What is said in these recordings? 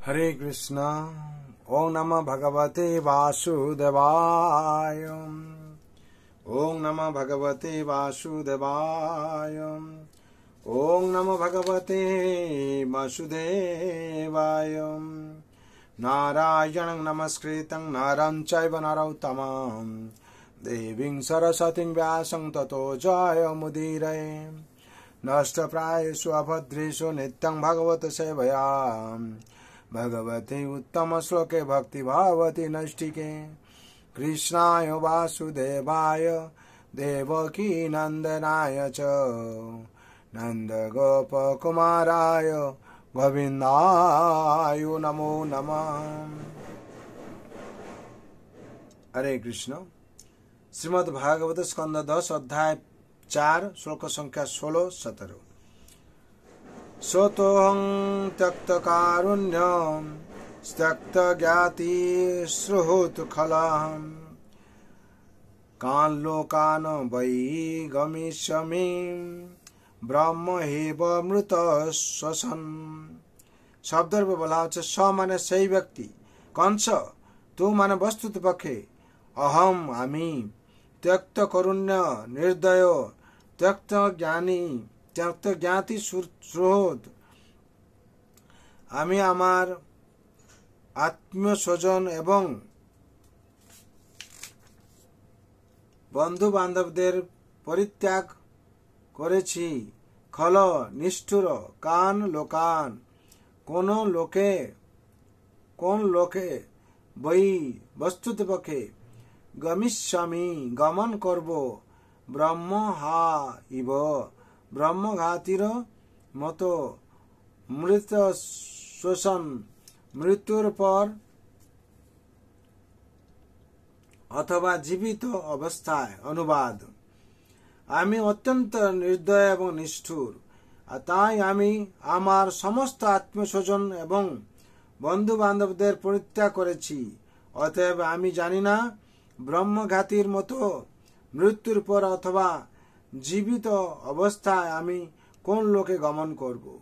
हरे कृष्णा। ओम नमः भगवते वासुदेवाय। ओम नमः भगवते वासुदेवाय। ओम नमः भगवते वासुदेवाय। नारायणं नमस्कृतं नरं चैव नरोत्तमं देवीं सरस्वतीं व्यासं ततो जयमुदीरये। नष्टप्रायेषु अभद्रेषु नित्यं भगवत सेवया भगवते उत्तम श्लोके भक्ति भावति नष्टिके। कृष्णाय वासुदेवाय देवकी नंदनाय च नंद गोप कुमाराय गोविंदाय नमो नमः। हरे कृष्ण। श्रीमद् भागवत स्कंद 10 अध्याय 4 श्लोक संख्या 16-17। सोतोहं त्यक्त कारुण्यं त्यक्त ज्ञाति श्रुत खलहं कान लोकान वै गमिष्यामि ब्रह्म हेव मृत श्वसन। शब्द बोला स माने सही व्यक्ति। कंस तू माने वस्तुत पक्षे अहम आमी त्यक्त करुण्य निर्दय त्यक्त ज्ञानी त्यक्त ज्ञाति श्रोत आमी आमार आत्मीय स्वजन एवं बंधु बांधवदेर परित्याग करेছি। खल निष्ठुर कान लोकान कोन लोके बई वस्तुत पक्षे गमिष्यामि गमन करब ब्रह्म हा इव ब्रह्मघातीर मत मृत श्वसन मृत्युर पर अथवा जीवित अवस्थाय। अनुवाद आमी अत्यंत निर्दय एवं निष्ठुर ताई आमी आमार समस्त आत्मीय स्वजन एवं बंधु बांधवदेर परित्याग करेছি। अतएव आमी जानी ना ब्रह्मघातीर मतो मृत्युर पर अथवा जीवित अवस्थाय आमी कोन लोके गमन करब।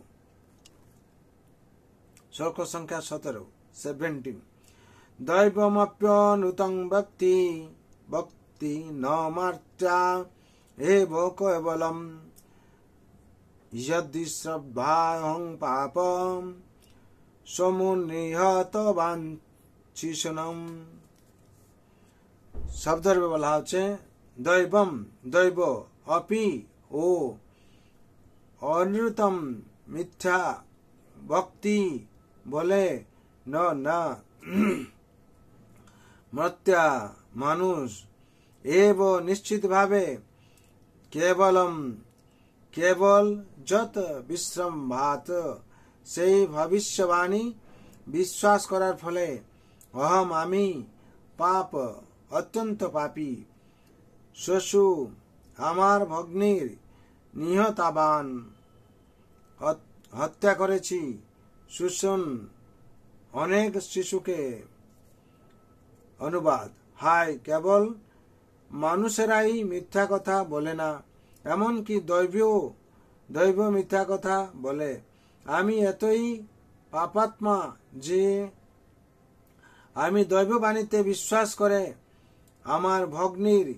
श्लोक संख्या 17 दैवमप्यनुतं भक्ति न मार्त्या एव केवलम यदि श्रद्धाहं पापम समुन्निहत वांछिषणम। शब्द बोला दैवम दैव अपि ओ अनृतम मिथ्या भक्ति बोले न मर्त्या मानुष एव निश्चित भावे केवल जत विश्रम भात से भविष्यवाणी विश्वास करार फले अहम आमी पाप अत्यंत पापी शशु आमार भग्नीर निहताबान हत्या करेছি सुसन अनेक शिशुके। अनुवाद हाय केवल मानुषेराई मिथ्या कथा बोले ना एमन की दैव मिथ्या कथा बोले। आमी एतई पापात्मा जे आमी दैवबाणीते विश्वास करे आमार भग्नीर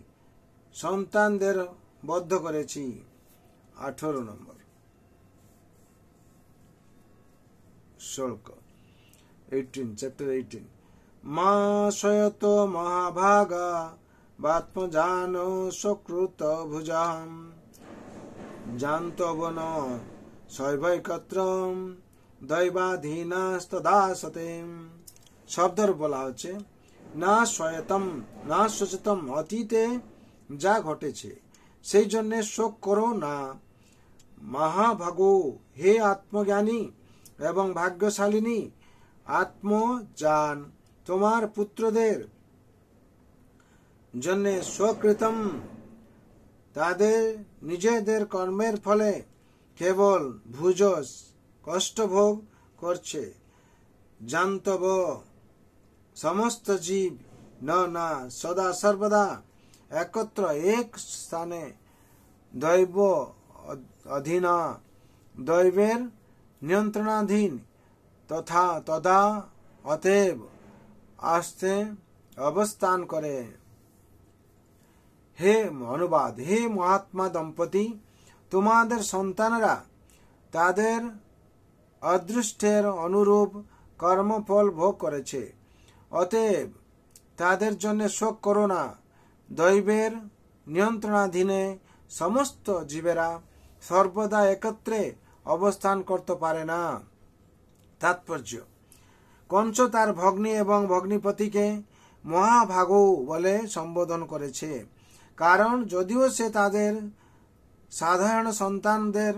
सन्तानदेर बद्ध करेছি। 18 नम्बर श्लोक 18 चैप्टर 18 मा स्वयतो महाभागा वात्मजानो सकृत भुजाम जानतो वन शैवैकत्रम दैवाधीनास्तदासते। शब्द बोला হচ্ছে না স্বয়তম না সচেতম অতীতে যা ঘটেছে সেই জন্য শোক করো না। মহাভাগো হে আত্মজ্ঞানী এবং ভাগ্যশালিনী আত্মজান তোমার পুত্রদের জন্য স্বকৃতম তাদের নিজেদের কর্মের ফলে কেবল ভুজ কষ্ট ভোগ করছে। জান্তব समस्त जीव न सदा सर्वदा एकत्र एक स्थाने दैव अधीन दैवेर नियंत्रणाधीन তথা অতএব আস্তে অবস্থান করে। হে অনুবাদ, হে মহাত্মা দম্পতি, তোমাদের সন্তানরা তাদের অদৃষ্টের অনুরূপ কর্মফল ভোগ করেছে, অতএব তাদের জন্য শোক করো না। দৈবের নিয়ন্ত্রণাধীনে সমস্ত জীবেরা সর্বদা একত্রে অবস্থান করতে পারে না। তাৎপর্য: কঞ্চ তার ভগ্নী এবং ভগ্নীপতিকে মহাভাগৌ বলে সম্বোধন করেছে, কারণ যদিও সে তাদের সাধারণ সন্তানদের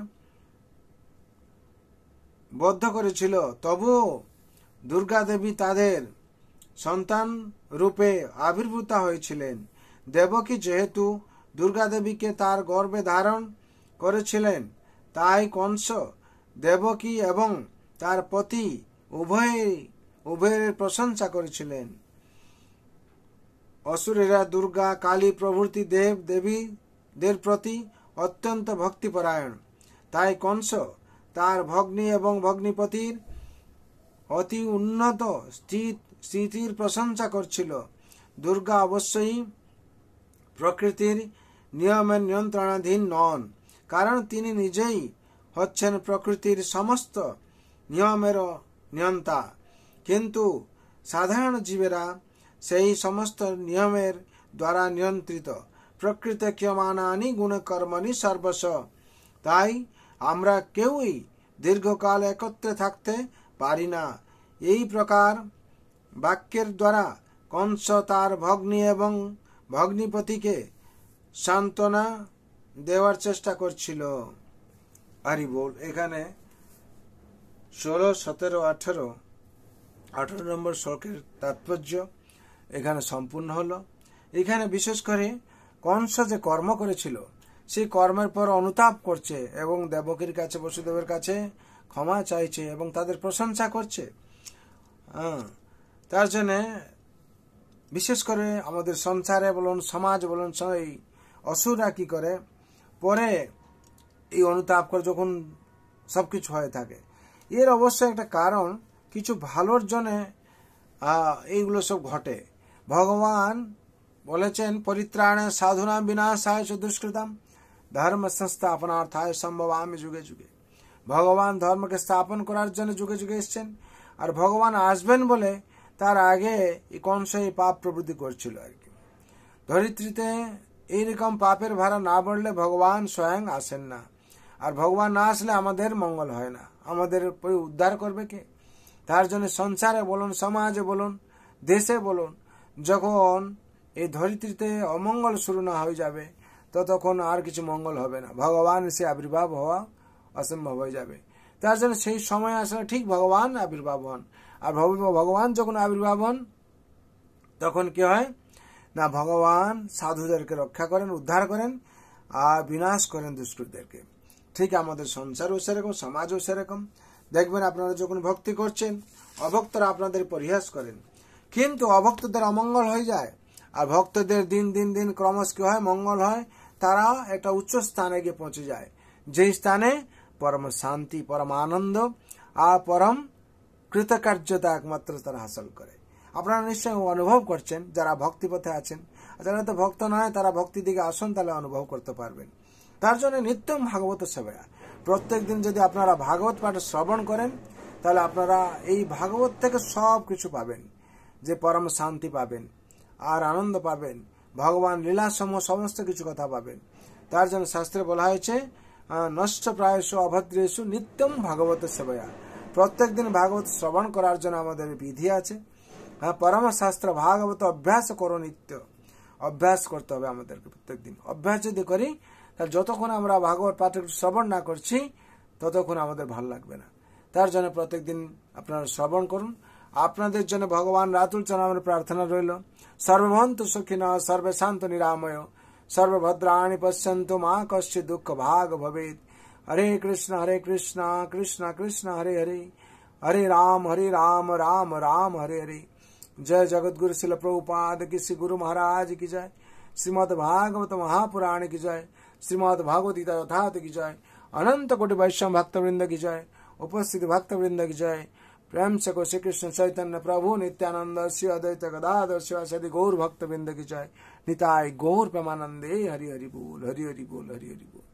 বদ্ধ করেছিল, তবুও দুর্গা দেবী তাদের সন্তান রূপে আবির্ভূত হয়েছিলেন। দেবকী যেহেতু দুর্গা দেবীকে তার গর্ভে ধারণ করেছিলেন, তাই কংস দেবকী এবং তার পতি উভয়ের প্রশংসা করেছিলেন। অসুরেরা দুর্গা, কালী প্রভৃতি দেব দেবীদের প্রতি অত্যন্ত ভক্তিপরায়ণ, তাই কংস তার ভগ্নী এবং ভগ্নীপতির অতি উন্নত স্থিতির প্রশংসা করছিল। দুর্গা অবশ্যই প্রকৃতির নিয়মের নিয়ন্ত্রণাধীন নন, কারণ তিনি নিজেই হচ্ছেন প্রকৃতির সমস্ত নিয়মের নিয়ন্তা, কিন্তু সাধারণ জীবেরা সেই সমস্ত নিয়মের দ্বারা নিয়ন্ত্রিত। প্রকৃতি ক্রিয়মাণানি গুণকর্মণি সর্বস্ব। তাই আমরা কেউই দীর্ঘকাল একত্রে থাকতে পারি না। এই প্রকার বাক্যের দ্বারা কংস তার ভগ্নী এবং ভগ্নীপতিকে সান্ত্বনা দেওয়ার চেষ্টা করছিল। হরি বল। এখানে 16, 17, 18 নম্বর শ্লোকের তাৎপর্য এখানে সম্পূর্ণ হলো। এখানে বিশেষ করে কংস যে কর্ম করেছিল, সেই কর্মের পর অনুতাপ করছে এবং দেবকীর কাছে, বসুদেবের কাছে ক্ষমা চাইছে এবং তাদের প্রশংসা করছে। তার জন্য বিশেষ করে আমাদের সংসারে বলুন, সমাজ বলুন, এই অসুররা কি করে, পরে এই অনুতাপ করে যখন সবকিছু হয়ে থাকে, এর অবশ্যই একটা কারণ, কিছু ভালোর জন্য এইগুলো সব ঘটে। ভগবান বলেছেন, পরিত্রাণে সাধুনাম বিনাশায় চ দুষ্কৃতাম ধর্ম সংস্থাপনার্থায় সম্ভবামি যুগে যুগে। ভগবান ধর্মকে স্থাপন করার জন্য যুগে যুগে এসছেন, আর ভগবান আসবেন বলে তার আগে এই কংস এই পাপ প্রবৃত্তি করছিল আর কি। ধরিত্রীতে এইরকম পাপের ভাড়া না বাড়লে ভগবান স্বয়ং আসেন না, আর ভগবান না আসলে আমাদের মঙ্গল হয় না, আমাদের উদ্ধার করবে কে? তার জন্য সংসারে বলুন, সমাজে বলুন, দেশে বলুন, যখন এই ধরিত্রীতে অমঙ্গল শুরু না হয়ে যাবে, ততক্ষণ আর কিছু মঙ্গল হবে না, ভগবান সে আবির্ভাব হওয়া অসম্ভব হয়ে যাবে। তার জন্য সেই সময় আসলে ঠিক ভগবান আবির্ভাব হন, আর ভগবান যখন আবির্ভাব হন তখন কি হয় না, ভগবান সাধুদেরকে রক্ষা করেন, উদ্ধার করেন, আর বিনাশ করেন দুষ্কৃতদেরকে। ঠিক আমাদের সংসারও সেরকম, সমাজও সেরকম। দেখবেন আপনারা যখন ভক্তি করছেন, অভক্তরা আপনাদের পরিহাস করেন, কিন্তু অভক্তদের অমঙ্গল হয়ে যায়, আর ভক্তদের দিন দিন দিন ক্রমশ কি হয়, মঙ্গল হয়। তারা একটা উচ্চ স্থানে গিয়ে পৌঁছে যায়, যে স্থানে পরম শান্তি, পরম আনন্দ আর পরম কৃতকার্যতা একমাত্র তারা হাসিল করে। আপনারা নিশ্চয় অনুভব করছেন যারা ভক্তি পথে আছেন, যারা তো ভক্ত নয় তারা ভক্তি দিকে আসুন, তাহলে অনুভব করতে পারবেন। তার জন্য নিত্যম ভাগবত সেবা, প্রত্যেক দিন যদি আপনারা ভাগবত পাঠ শ্রবণ করেন, তাহলে আপনারা এই ভাগবত থেকে সব কিছু পাবেন, যে পরম শান্তি পাবেন আর আনন্দ পাবেন, ভগবান লীলাসমূহ সমস্ত কিছু কথা পাবেন। তার জন্য শাস্ত্রে বলা হয়েছে, নষ্ট প্রায়শ অভদ্রেশু নিত্যম ভাগবত সেবা। প্রত্যেক দিন ভাগবত শ্রবণ করার জন্য আমাদের বিধি আছে। পরম শাস্ত্র ভাগবত অভ্যাস করো, নিত্য অভ্যাস করতে হবে আমাদেরকে প্রত্যেক দিন। অভ্যাস যদি করি, তাহলে যতক্ষণ আমরা ভাগবত পাঠ শ্রবণ না করছি ততক্ষণ আমাদের ভালো লাগবে না। তার জন্য প্রত্যেক দিন আপনারা শ্রবণ করুন। আপনাদের জন্য ভগবান রাতুল চরণে প্রার্থনা রইল। সর্বভন্তু সুখিনঃ, সর্বে শান্ত নিরাময়, সর্বভদ্রাণি পশ্যন্তু মা কশ্চিৎ দুঃখ ভাগ ভবেৎ। হরে কৃষ্ণ কৃষ্ণ কৃষ্ণ হরে হরে, হরে রাম রাম রাম হরে হরে। जय जगत गुरु शिल प्रभुपाद की, श्री गुरु महाराज की जय। श्रीमद् भागवत महापुराण की जय। श्रीमद् भागवत गीता यथार्थ की जय। अनंत कोटि वैष्णव भक्त वृंद की जय। उपस्थित भक्त वृंद की जय। प्रेम से को श्री कृष्ण चैतन्य प्रभु नित्यानंद श्री अद्वैत गदाधर शिवासादि गौर भक्त बिंद की जय। निताय गौर प्रेमानंदे। हरि हरि बोल, हरि हरि बोल, हरि हरि बोल।